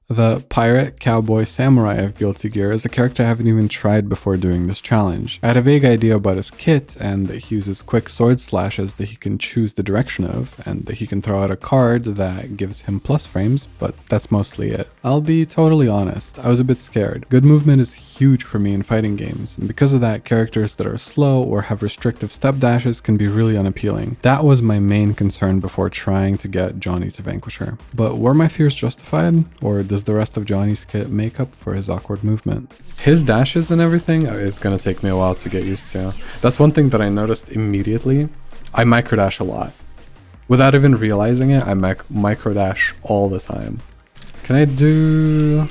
The pirate, cowboy, samurai of Guilty Gear is a character I haven't even tried before doing this challenge. I had a vague idea about his kit and that he uses quick sword slashes that he can choose the direction of and that he can throw out a card that gives him plus frames, but that's mostly it. I'll be totally honest, I was a bit scared. Good movement is huge for me in fighting games, and because of that, characters that are slow or have restrictive step dashes can be really unappealing. That was my main concern before trying to get Johnny to Vanquisher. But were my fears justified, or does the rest of Johnny's kit make up for his awkward movement? His dashes and everything is going to take me a while to get used to. That's one thing that I noticed immediately. I microdash a lot. Without even realizing it, I microdash all the time. Can I do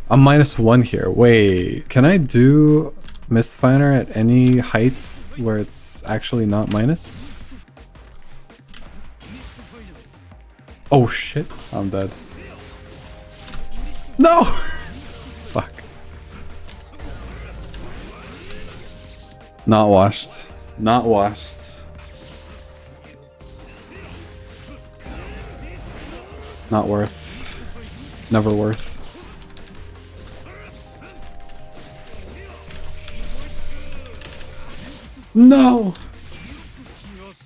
a -1 here? Wait, can I do Mistfinder at any heights where it's actually not minus? Oh shit, I'm dead. No! Fuck. Not washed. Not washed. Not worth. Never worth. No!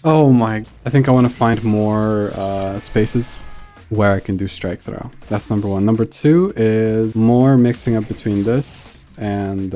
Oh my. I think I want to find more spaces where I can do strike throw. That's number one. Number two is more mixing up between this and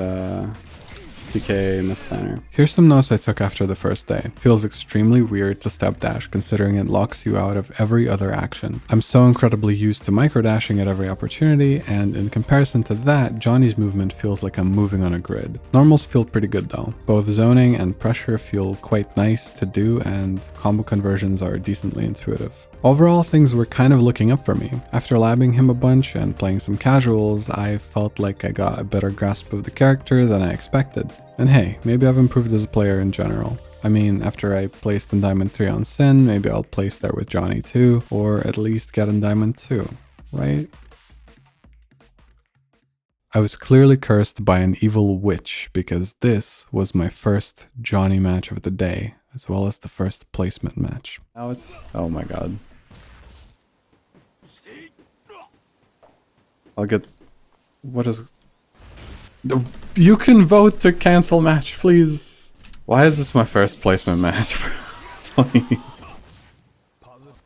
TK Mistfinder. Here's some notes I took after the first day. Feels extremely weird to step dash considering it locks you out of every other action. I'm so incredibly used to microdashing at every opportunity, and in comparison to that, Johnny's movement feels like I'm moving on a grid. Normals feel pretty good though. Both zoning and pressure feel quite nice to do, and combo conversions are decently intuitive. Overall, things were kind of looking up for me. After labbing him a bunch and playing some casuals, I felt like I got a better grasp of the character than I expected. And hey, maybe I've improved as a player in general. I mean, after I placed in Diamond 3 on Sin, maybe I'll place there with Johnny too, or at least get in Diamond 2, right? I was clearly cursed by an evil witch because this was my first Johnny match of the day, as well as the first placement match. Now it's... oh my god. I'll get... what is... you can vote to cancel match, please. Why is this my first placement match? Please.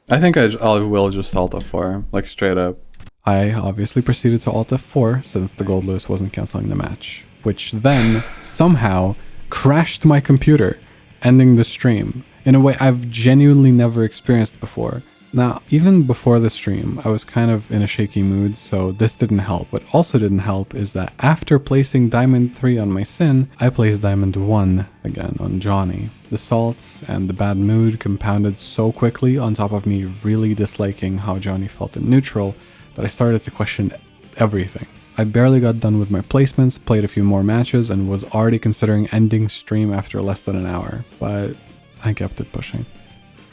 I think I will just alt F4, like straight up. I obviously proceeded to alt F4 since the gold loose wasn't canceling the match, which then somehow crashed my computer, ending the stream in a way I've genuinely never experienced before. Now, even before the stream, I was kind of in a shaky mood, so this didn't help. What also didn't help is that after placing Diamond 3 on my Sin, I placed Diamond 1 again on Johnny. The salts and the bad mood compounded so quickly on top of me really disliking how Johnny felt in neutral that I started to question everything. I barely got done with my placements, played a few more matches, and was already considering ending stream after less than an hour, but I kept it pushing.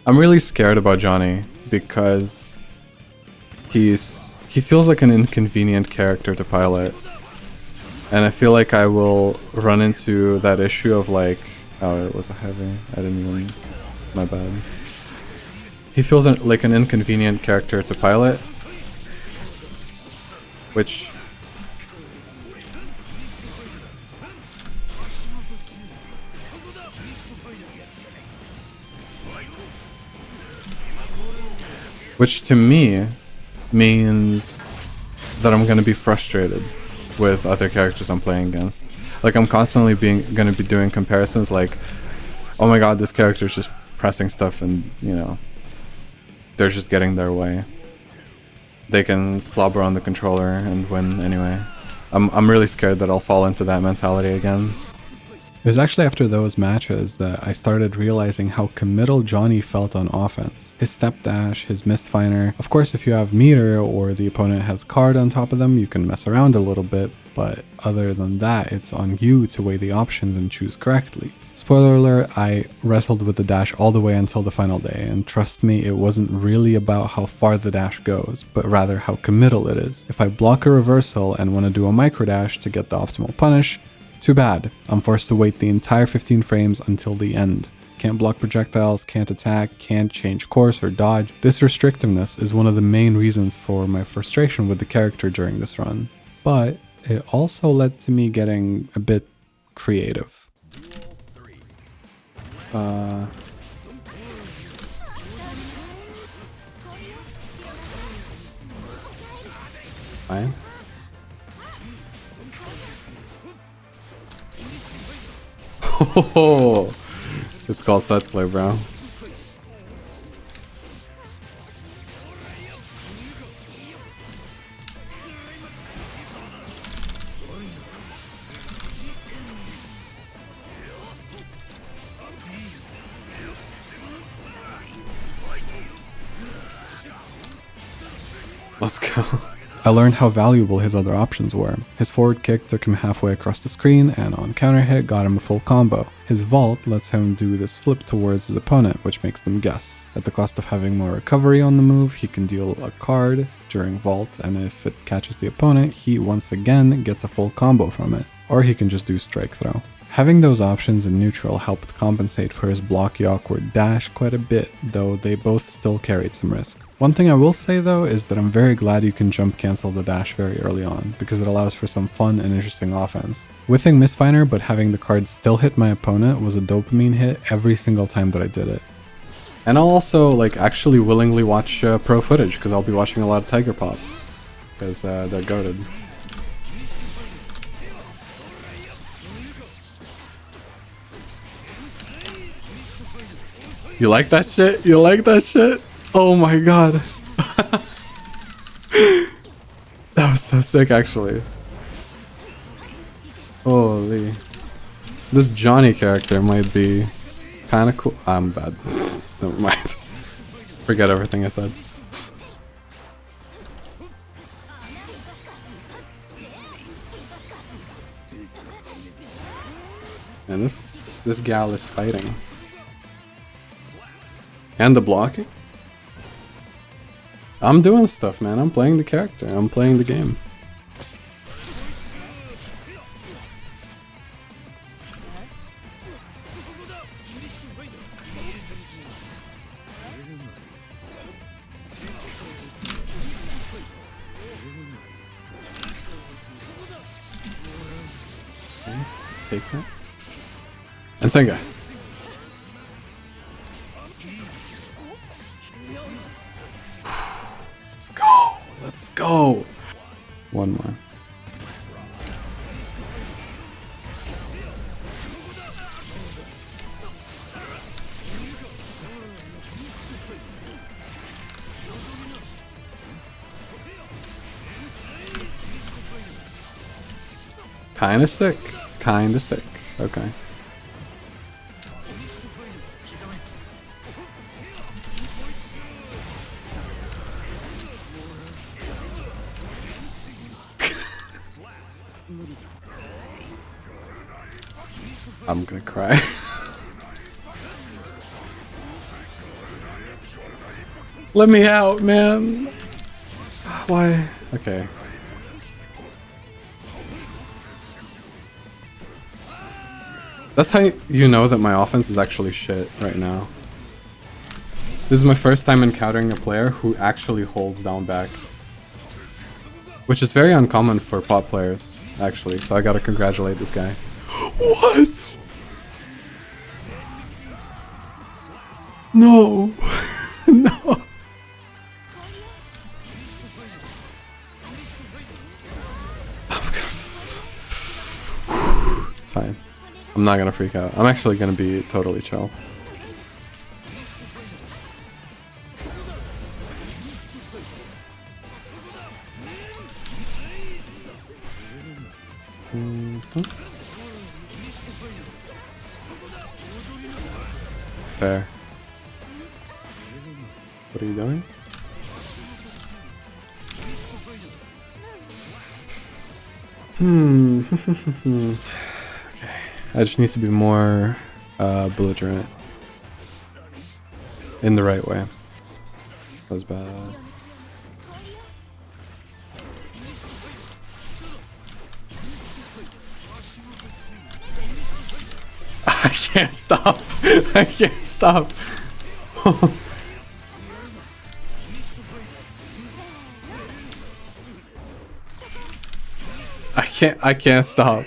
I'm really scared about Johnny because he feels like an inconvenient character to pilot, and I feel like I will run into that issue of like, oh, it was a heavy, I didn't even, my bad. He feels like an inconvenient character to pilot, which to me means that I'm going to be frustrated with other characters I'm playing against. Like, I'm constantly going to be doing comparisons like, oh my god, this character is just pressing stuff and, you know, they're just getting their way. They can slobber on the controller and win anyway. I'm really scared that I'll fall into that mentality again. It was actually after those matches that I started realizing how committal Johnny felt on offense. His step dash, his Mistfinder. Of course, if you have meter or the opponent has card on top of them, you can mess around a little bit, but other than that, it's on you to weigh the options and choose correctly. Spoiler alert, I wrestled with the dash all the way until the final day, and trust me, it wasn't really about how far the dash goes, but rather how committal it is. If I block a reversal and want to do a micro dash to get the optimal punish, too bad. I'm forced to wait the entire 15 frames until the end. can't block projectiles, can't attack, can't change course or dodge. This restrictiveness is one of the main reasons for my frustration with the character during this run, but it also led to me getting a bit creative. Fine. Oh, it's called set play, bro. Let's go. I learned how valuable his other options were. His forward kick took him halfway across the screen, and on counter hit got him a full combo. His vault lets him do this flip towards his opponent, which makes them guess. At the cost of having more recovery on the move, he can deal a card during vault, and if it catches the opponent, he once again gets a full combo from it. Or he can just do strike throw. Having those options in neutral helped compensate for his blocky awkward dash quite a bit, though they both still carried some risk. One thing I will say though is that I'm very glad you can jump cancel the dash very early on, because it allows for some fun and interesting offense. Whiffing Misfiner but having the card still hit my opponent was a dopamine hit every single time that I did it. And I'll also actually willingly watch pro footage, because I'll be watching a lot of Tiger Pop, because they're goated. You like that shit? You like that shit? Oh my god. That was so sick, actually. Holy. This Johnny character might be kind of cool. I'm bad. Never mind. Forget everything I said. And this gal is fighting. And the blocking? I'm doing stuff, man. I'm playing the character. I'm playing the game. Okay, take that. And Senga. Let's go! One more. Kinda sick. Kinda sick. Okay. I'm gonna cry. Let me out, man. Why? Okay. That's how you know that my offense is actually shit right now. This is my first time encountering a player who actually holds down back. Which is very uncommon for pop players, actually, so I gotta congratulate this guy. What? No. No. It's fine. I'm not gonna freak out. I'm actually gonna be totally chill. Fair. What are you doing? Okay. I just need to be more belligerent. In the right way. That was bad. I can't stop. I can't stop. I can't stop.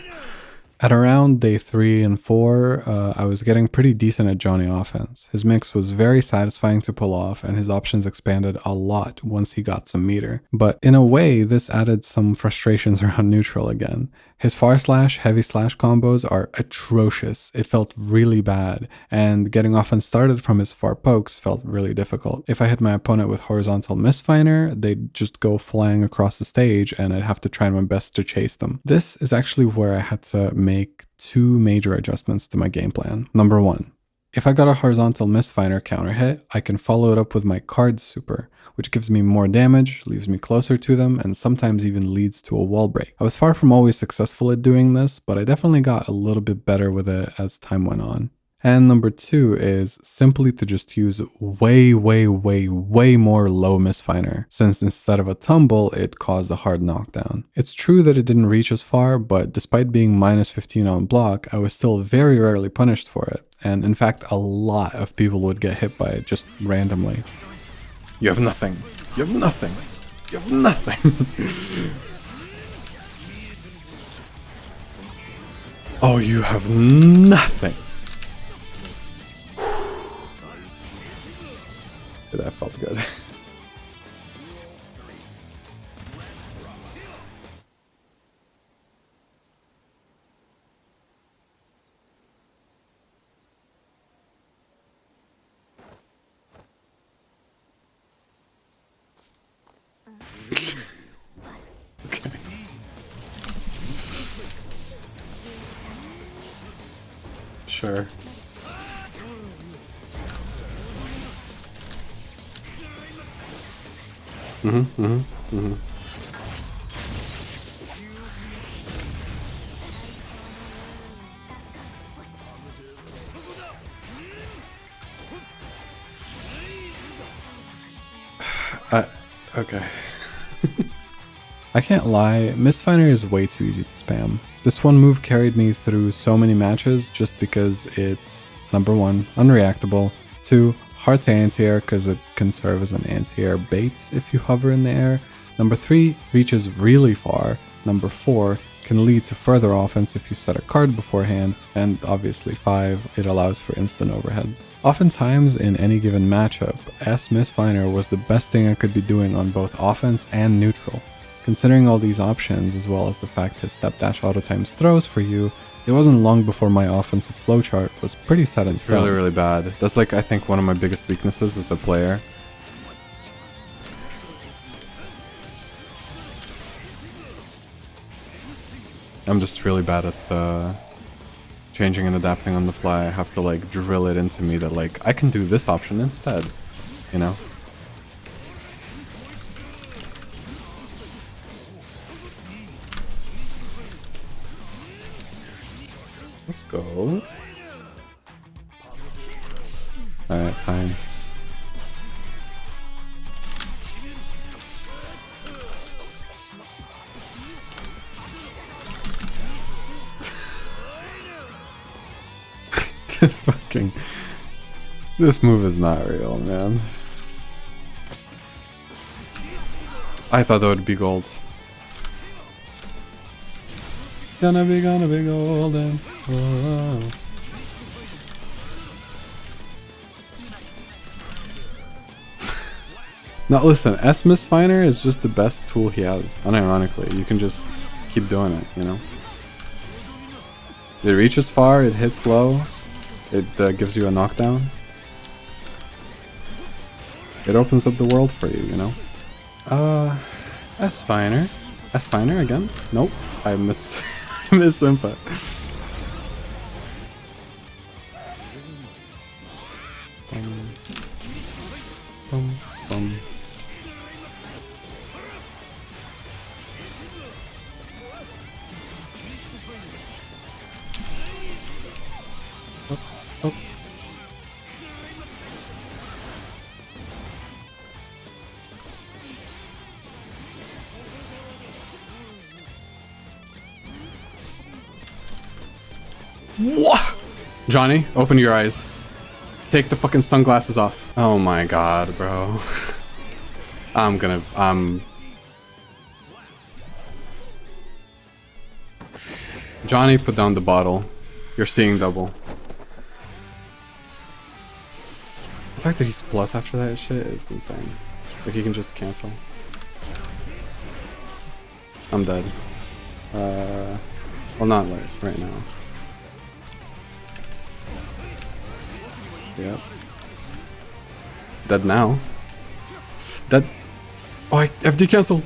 At around day 3 and 4, I was getting pretty decent at Johnny offense. His mix was very satisfying to pull off, and his options expanded a lot once he got some meter. But in a way, this added some frustrations around neutral again. His far slash, heavy slash combos are atrocious. It felt really bad, and getting offense started from his far pokes felt really difficult. If I hit my opponent with horizontal misfiner, they'd just go flying across the stage, and I'd have to try my best to chase them. This is actually where I had to make 2 major adjustments to my game plan. Number 1. If I got a horizontal misfiner counter hit, I can follow it up with my card super, which gives me more damage, leaves me closer to them, and sometimes even leads to a wall break. I was far from always successful at doing this, but I definitely got a little bit better with it as time went on. And number 2 is simply to just use way more low misfiner, since instead of a tumble, it caused a hard knockdown. It's true that it didn't reach as far, but despite being minus 15 on block, I was still very rarely punished for it. And in fact, a lot of people would get hit by it just randomly. You have nothing. You have nothing. You have nothing. Oh, you have nothing. That felt good. Okay. Sure. Okay. I can't lie, Misfiner is way too easy to spam. This one move carried me through so many matches just because it's, number 1, unreactable, 2, hard to anti-air because it can serve as an anti-air bait if you hover in the air, number 3, reaches really far, number 4, can lead to further offense if you set a card beforehand, and obviously 5, it allows for instant overheads. Oftentimes in any given matchup, S Misfiner was the best thing I could be doing on both offense and neutral. Considering all these options, as well as the fact his step dash auto times throws for you, it wasn't long before my offensive flowchart was pretty set in stone. It's really bad. That's like, I think, one of my biggest weaknesses as a player. I'm just really bad at changing and adapting on the fly. I have to like drill it into me that like I can do this option instead, you know? Let's go. Alright, fine. This move is not real, man. I thought that would be gold. Gonna be golden. Whoa. Now listen, S Misfiner is just the best tool he has, unironically. You can just keep doing it, you know? It reaches far, it hits low, it gives you a knockdown. It opens up the world for you, you know? S-Finer. S-Finer again? Nope, I missed, I missed input. What? Johnny, open your eyes. Take the fucking sunglasses off. Oh my god, bro. Johnny, put down the bottle. You're seeing double. The fact that he's plus after that shit is insane. Like, he can just cancel. I'm dead. Well, not like right now. Yep. Dead now. Dead. Oh, I FD cancel.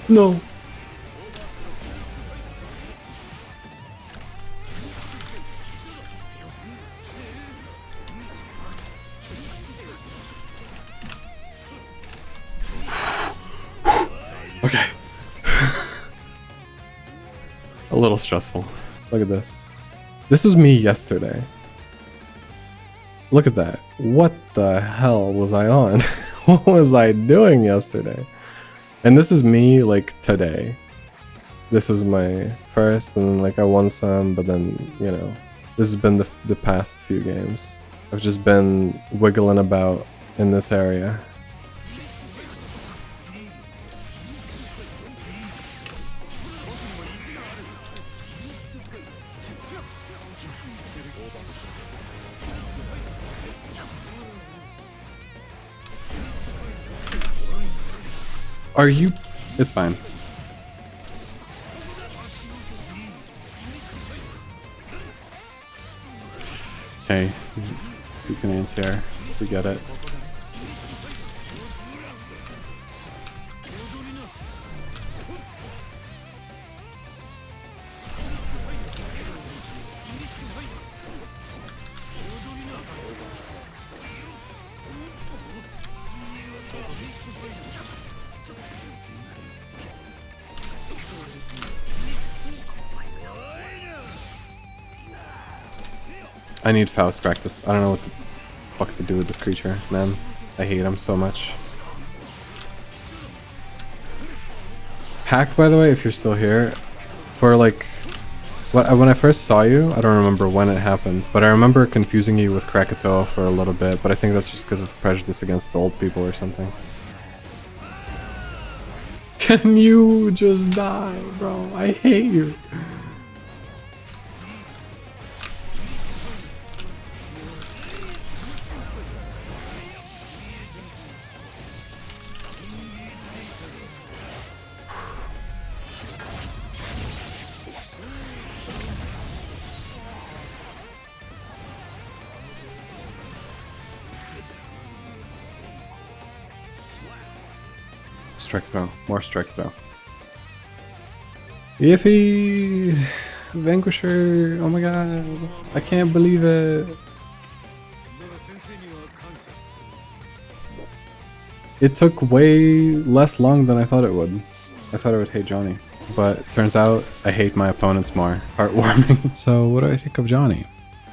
No. Okay. A little stressful. Look at this. This was me yesterday. Look at that. What the hell was I on? What was I doing yesterday? And this is me like today. This was my first, and then like I won some, but then, you know, this has been the past few games. I've just been wiggling about in this area. Are you? It's fine. Okay, you can answer. We get it. I need Faust practice. I don't know what the fuck to do with this creature, man. I hate him so much. Hack, by the way, if you're still here, for like, when I first saw you, I don't remember when it happened, but I remember confusing you with Krakatoa for a little bit, but I think that's just because of prejudice against the old people or something. Can you just die, bro? I hate you. Strike throw. More strike throw. Yippee! Vanquisher! Oh my god! I can't believe it! It took way less long than I thought it would. I thought I would hate Johnny. But turns out I hate my opponents more. Heartwarming. So what do I think of Johnny?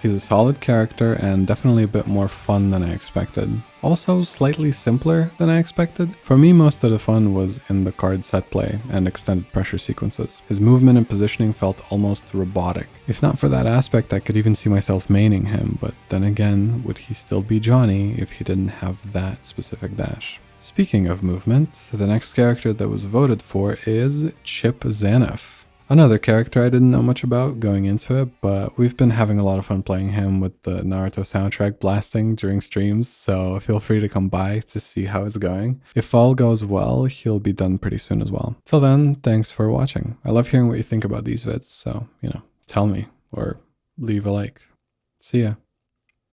He's a solid character and definitely a bit more fun than I expected. Also slightly simpler than I expected. For me, most of the fun was in the card set play and extended pressure sequences. His movement and positioning felt almost robotic. If not for that aspect, I could even see myself maining him, but then again, would he still be Johnny if he didn't have that specific dash? Speaking of movement, the next character that was voted for is Chip Zaneth. Another character I didn't know much about going into it, but we've been having a lot of fun playing him with the Naruto soundtrack blasting during streams, so feel free to come by to see how it's going. If all goes well, he'll be done pretty soon as well. Till then, thanks for watching. I love hearing what you think about these vids, so, you know, tell me, or leave a like. See ya.